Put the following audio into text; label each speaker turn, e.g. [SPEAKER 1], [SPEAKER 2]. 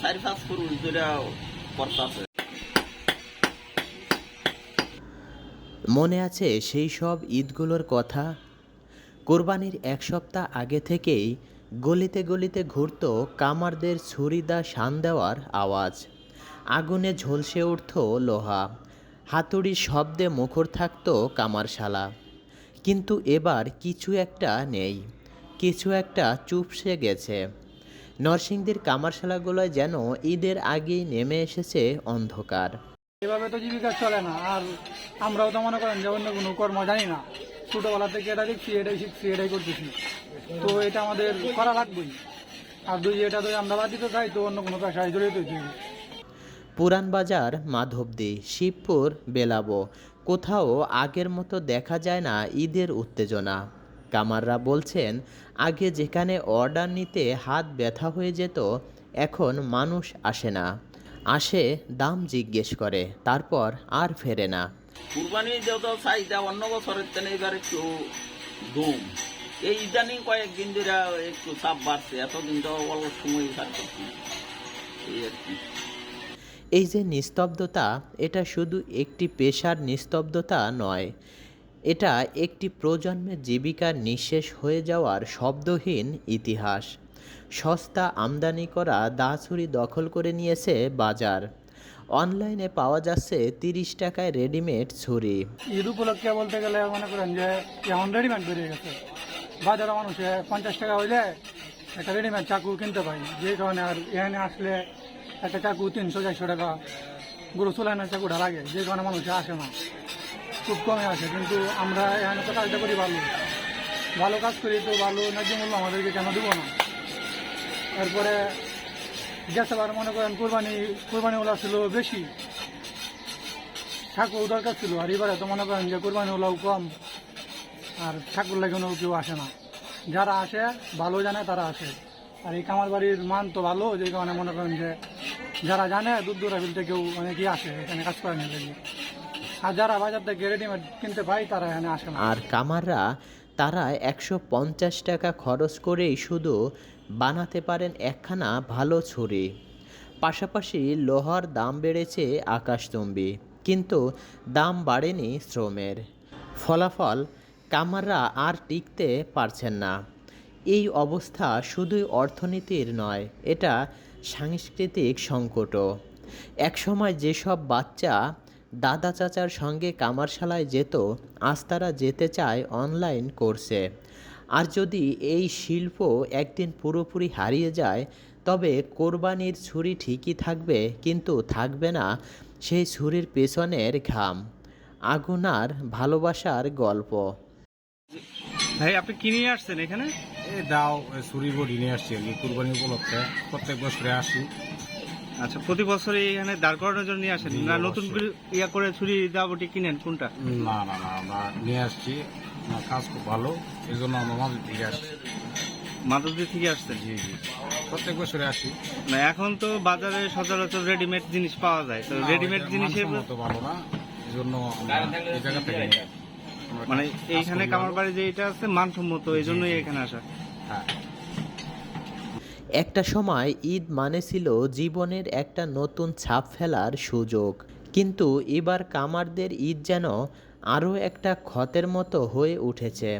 [SPEAKER 1] 4-5 পুরুষ ধরে করতেছে।
[SPEAKER 2] মনে আছে সেই সব ঈদগুলোর কথা? কোরবানির এক সপ্তাহ আগে থেকেই গলিতে গলিতে ঘুরত কামারদের ছুরিদা শান দেওয়ার আওয়াজ। আগুনে ঝলসে উঠত লোহা, হাতুড়ির শব্দে মুখর থাকত কামারশালা। কিন্তু এবার কিছু একটা নেই, কিছু একটা চুপসে গেছে। নরসিংদীর কামারশালাগুলোয় যেন ঈদের আগেই নেমে এসেছে অন্ধকার।
[SPEAKER 3] এভাবে তো জীবিকা চলে না। আর আমরাও তো মনে করেন যে অন্য কোনো কর্ম জানি না, ছোটবেলা থেকে এটা দেখছি, এটাই শিখছি, এটাই করতেছি, তো এটা আমাদের করা লাগবেই। আর এটা তো আমরা বাদ দিতে চাই, তো অন্য কোনো পেশায় জড়িত হইতে হবে।
[SPEAKER 2] পুরানবাজার, মাধবদী, শিবপুর, বেলাবো, কোথাও আগের মতো দেখা যায় না ঈদের উত্তেজনা। কামাররা বলছেন, আগে যেখানে অর্ডার নিতে হাত ব্যথা হয়ে যেত, এখন মানুষ আসে না, আসে দাম জিজ্ঞেস করে, তারপর আর ফেরে না।
[SPEAKER 1] কুরবানি যত চাহিদা অন্য বছরের তেনে এবার একটু ধুম। এই ইদানিং কয়েকদিন ধরে একটু চাপ বাড়ছে, এতদিন তো অল্প সময় থাকতেছি এই আর কি।
[SPEAKER 2] এই যে নিস্তব্ধতা, এটা শুধু একটি পেশার নিস্তব্ধতা নয়, এটা একটি প্রজন্মের জীবিকার নিঃশেষ হয়ে যাওয়ার শব্দহীন ইতিহাস। সস্তা আমদানি করা দা ছুরি দখল করে নিয়েছে বাজার। অনলাইনে পাওয়া যাচ্ছে 30 টাকায় রেডিমেড ছুরি।
[SPEAKER 3] ঈদ উপলক্ষে বলতে গেলে মনে করেন যে এখন রেডিমেড বেরিয়ে গেছে। বাজারে মানুষে 50 টাকা হইলে একটা রেডিমেড চাকু কিনতে পাই, যে কারণে আর এখানে আসলে একটা চাকু 300-400 টাকা গুঁড়ো চুলানোর চাকুটা লাগে, যে কারণে মানুষে আসে না, খুব কমে আসে। কিন্তু আমরা এখানে তো কাজটা করি ভালো, ভালো কাজ করি, তো ভালো ন্যায্য মূল্য আমাদেরকে কেন দেবো না? এরপরে গেছে বার মনে করেন কোরবানিওয়ালা ছিল বেশি, ঠাকুর দরকার ছিল। আর এবারে তো মনে করেন যে কোরবানিওয়ালাও কম, আর ঠাকুর লাগানো কেউ আসে না। যারা আসে ভালো জানে তারা আসে। আর এই কামার বাড়ির মান তো ভালো, যে কারণে মনে করেন যে যারা জানে দূর দূরাবিল থেকেও অনেকেই আসে এখানে কাজ করে নিয়ে লাগে। আর যারা বাজার থেকে রেডিমেড কিনতে পায় তারা এখানে আসে না।
[SPEAKER 2] আর কামাররা, তারা 150 টাকা খরচ করেই শুধু বানাতে পারেন একখানা ভালো ছুরি। পাশাপাশি লোহার দাম বেড়েছে আকাশচুম্বী, কিন্তু দাম বাড়েনি শ্রমের। ফলাফল, কামাররা আর টিকতে পারছেন না। এই অবস্থা শুধুই অর্থনীতির নয়, এটা সাংস্কৃতিক সংকটও। একসময় যেসব বাচ্চা দাদা চাচার সঙ্গে কামারশালায় যেত, আজ তারা যেতে চায় অনলাইন কোর্সে। আর যদি এই শিল্প একদিন পুরোপুরি হারিয়ে যায়, তবে কোরবানির ছুরি ঠিকই থাকবে, কিন্তু থাকবে না সেই ছুরির পেছনের ঘাম, আগুন আর ভালোবাসার গল্প।
[SPEAKER 4] ভাই, আপনি কি নিয়ে আসছেন এখানে?
[SPEAKER 5] এই দাও ছুরি বডি নিয়ে আসছি আর কি, কুরবানি উপলক্ষে প্রত্যেক বছরে আসি।
[SPEAKER 4] আচ্ছা, প্রতি বছর এখানে দাঁড় করানোর জন্য নিয়ে আসেন,
[SPEAKER 5] জি,
[SPEAKER 4] না
[SPEAKER 5] অবশ্যই।
[SPEAKER 4] নতুন করে করে ছুরি দাবটি কিনেন কোনটা?
[SPEAKER 5] না না না, আমরা নিয়ে আসছি, আমার কাজ খুব ভালো, এই জন্য আমরা মাঝে থেকে আসছি।
[SPEAKER 4] মাদুদি থেকে আসছেন?
[SPEAKER 5] জি জি, প্রত্যেক বছরে আসি।
[SPEAKER 4] না, এখন তো বাজারে সচরাচর রেডিমেড জিনিস পাওয়া যায়, তো রেডিমেড জিনিসের
[SPEAKER 5] তো ভালো না, এই জন্য আমরা এই জায়গা থেকে নিই। আমরা
[SPEAKER 4] মানে
[SPEAKER 5] কাজ
[SPEAKER 4] এইখানে
[SPEAKER 5] করি
[SPEAKER 4] কামার
[SPEAKER 5] ভালো।
[SPEAKER 4] বাড়ি যে এটা আছে মানসম্মত, এই জন্যই এখানে আসা।
[SPEAKER 5] হ্যাঁ।
[SPEAKER 2] একটা সময় ঈদ মানে ছিল জীবনের একটা নতুন ছাপ ফেলার সুযোগ, কিন্তু এবার কামারদের ঈদ যেন আরও একটা ক্ষতের মতো হয়ে উঠেছে।